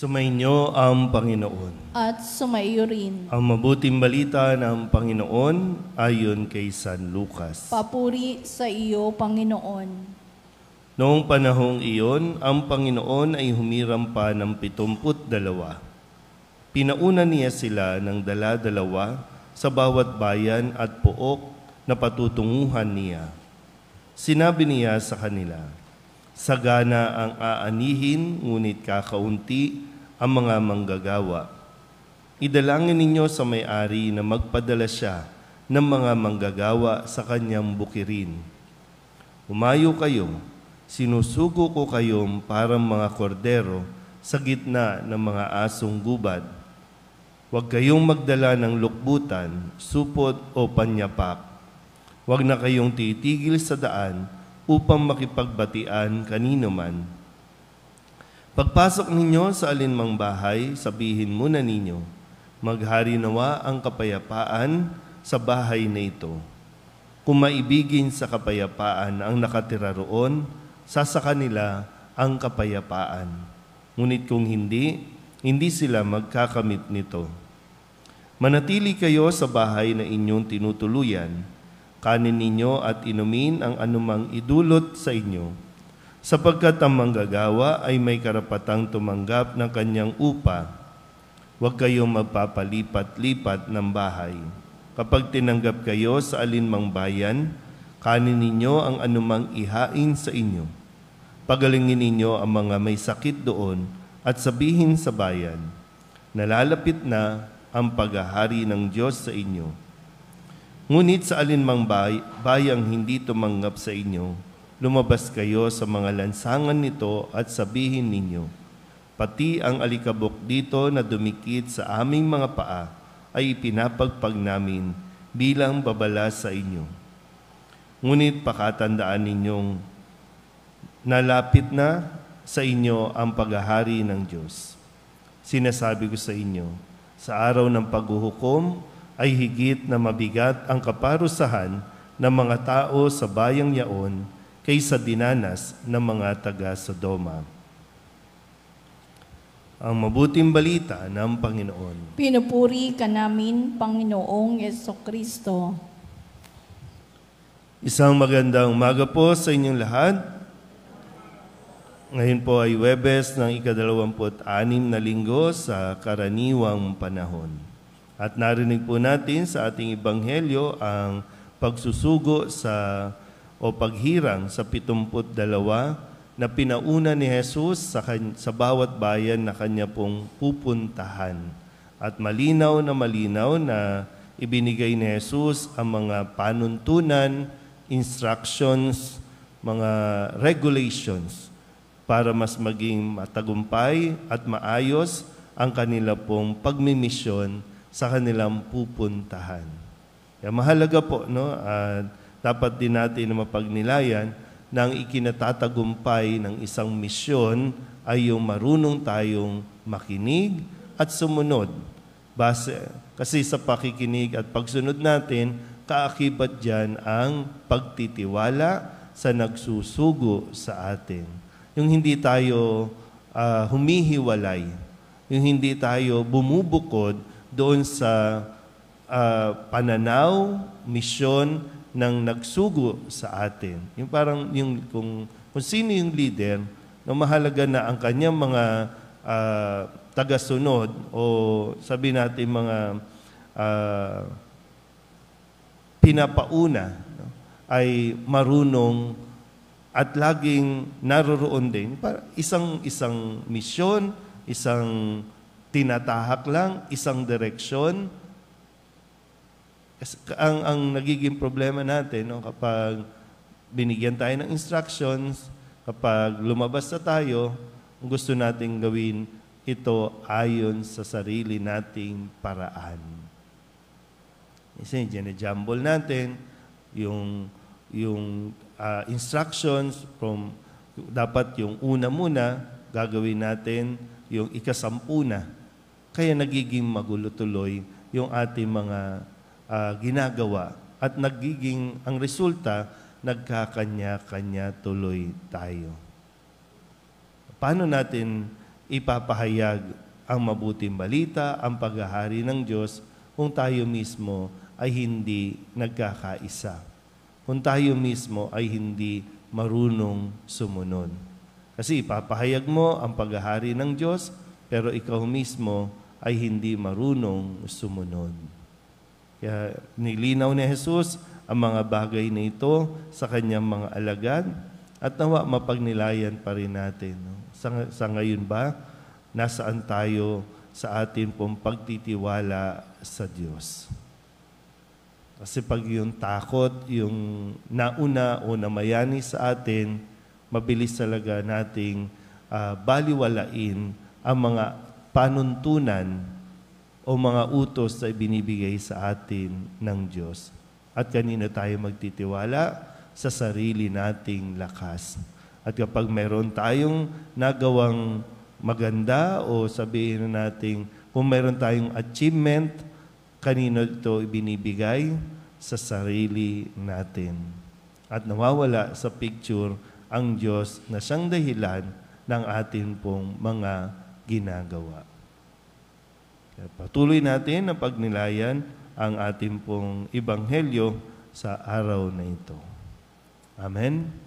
Sumainyo ang Panginoon. At sumaiyo rin. Ang mabuting balita ng Panginoon ayon kay San Lucas. Papuri sa iyo, Panginoon. Noong panahong iyon, ang Panginoon ay humiram pa ng 72. Pinauna niya sila ng dala-dalawa sa bawat bayan at pook na patutunguhan niya. Sinabi niya sa kanila, "Sagana ang aanihin, ngunit kakaunti ang mga manggagawa. Idalangin ninyo sa may-ari na magpadala siya ng mga manggagawa sa kanyang bukirin. Umayo kayo, sinusugo ko kayong parang mga kordero sa gitna ng mga asong gubad. Huwag kayong magdala ng lukbutan, supot o panyapak. Huwag na kayong titigil sa daan upang makipagbatian kanino man. Pagpasok ninyo sa alinmang bahay, sabihin muna ninyo, maghari nawa ang kapayapaan sa bahay na ito. Kung maibigin sa kapayapaan ang nakatira roon, sasaka nila ang kapayapaan. Ngunit kung hindi, hindi sila magkakamit nito. Manatili kayo sa bahay na inyong tinutuluyan. Kanin ninyo at inumin ang anumang idulot sa inyo, sapagkat ang manggagawa ay may karapatang tumanggap ng kanyang upa. Huwag kayong magpapalipat-lipat ng bahay. Kapag tinanggap kayo sa alinmang bayan, kanin ninyo ang anumang ihain sa inyo. Pagalingin ninyo ang mga may sakit doon at sabihin sa bayan, nalalapit na ang paghahari ng Diyos sa inyo. Ngunit sa alinmang bayang hindi tumanggap sa inyo, lumabas kayo sa mga lansangan nito at sabihin ninyo, pati ang alikabok dito na dumikit sa aming mga paa ay ipinapagpag namin bilang babala sa inyo. Ngunit pakatandaan ninyong nalapit na sa inyo ang paghahari ng Diyos. Sinasabi ko sa inyo, sa araw ng paghuhukom ay higit na mabigat ang kaparusahan ng mga tao sa bayang yaon kaysa dinanas ng mga taga-Sodoma." Ang mabuting balita ng Panginoon. Pinupuri ka namin, Panginoong Jesucristo. Isang magandang umaga po sa inyong lahat. Ngayon po ay Huwebes ng ika-26 na linggo sa karaniwang panahon. At narinig po natin sa ating Ebanghelyo ang pagsusugo o paghirang sa 72 na pinauna ni Jesus sa bawat bayan na kanya pong pupuntahan. At malinaw na ibinigay ni Jesus ang mga panuntunan, instructions, mga regulations para mas maging matagumpay at maayos ang kanila pong pagmimisyon sa kanilang pupuntahan. Kaya mahalaga po, no? Dapat din natin na mapagnilayan na ang ikinatatagumpay ng isang misyon ay yung marunong tayong makinig at sumunod. Kasi sa pakikinig at pagsunod natin, kaakibat dyan ang pagtitiwala sa nagsusugo sa atin. Yung hindi tayo humihiwalay, yung hindi tayo bumubukod doon sa pananaw, misyon ng nagsugo sa atin. Yung parang kung sino yung leader, na mahalaga na ang kanyang mga tagasunod o sabi natin mga pinapauna, no, ay marunong at laging naroroon din. Isang misyon, isang tinatahak lang, isang direksyon. Ang nagiging problema natin, no, kapag binigyan tayo ng instructions, kapag lumabas na tayo, gusto nating gawin ito ayon sa sarili nating paraan. Kasi ginajumble natin yung instructions dapat yung una muna, gagawin natin yung ika-10 na. Kaya nagiging magulo tuloy yung ating mga ginagawa at ang resulta, nagkakanya-kanya tuloy tayo. Paano natin ipapahayag ang mabuting balita, ang paghahari ng Diyos, kung tayo mismo ay hindi nagkakaisa. Kung tayo mismo ay hindi marunong sumunod. Kasi ipapahayag mo ang paghahari ng Diyos, pero ikaw mismo ay hindi marunong sumunod. Kaya nilinaw ni Jesus ang mga bagay na ito sa kanyang mga alagad at nawa mapagnilayan pa rin natin. No? Sa ngayon ba, nasaan tayo sa atin pong pagtitiwala sa Diyos? Kasi pag yung takot, yung nauna o namayani sa atin, mabilis talaga nating baliwalain ang mga panuntunan o mga utos na ibinibigay sa atin ng Diyos. At kanino tayo magtitiwala? Sa sarili nating lakas. At kapag meron tayong nagawang maganda o sabihin natin kung meron tayong achievement, kanino ito ibinibigay? Sa sarili natin. At nawawala sa picture ang Diyos na siyang dahilan ng atin pong mga ginagawa. Kaya patuloy natin na pagnilayan ang ating pong ebanghelyo sa araw na ito. Amen.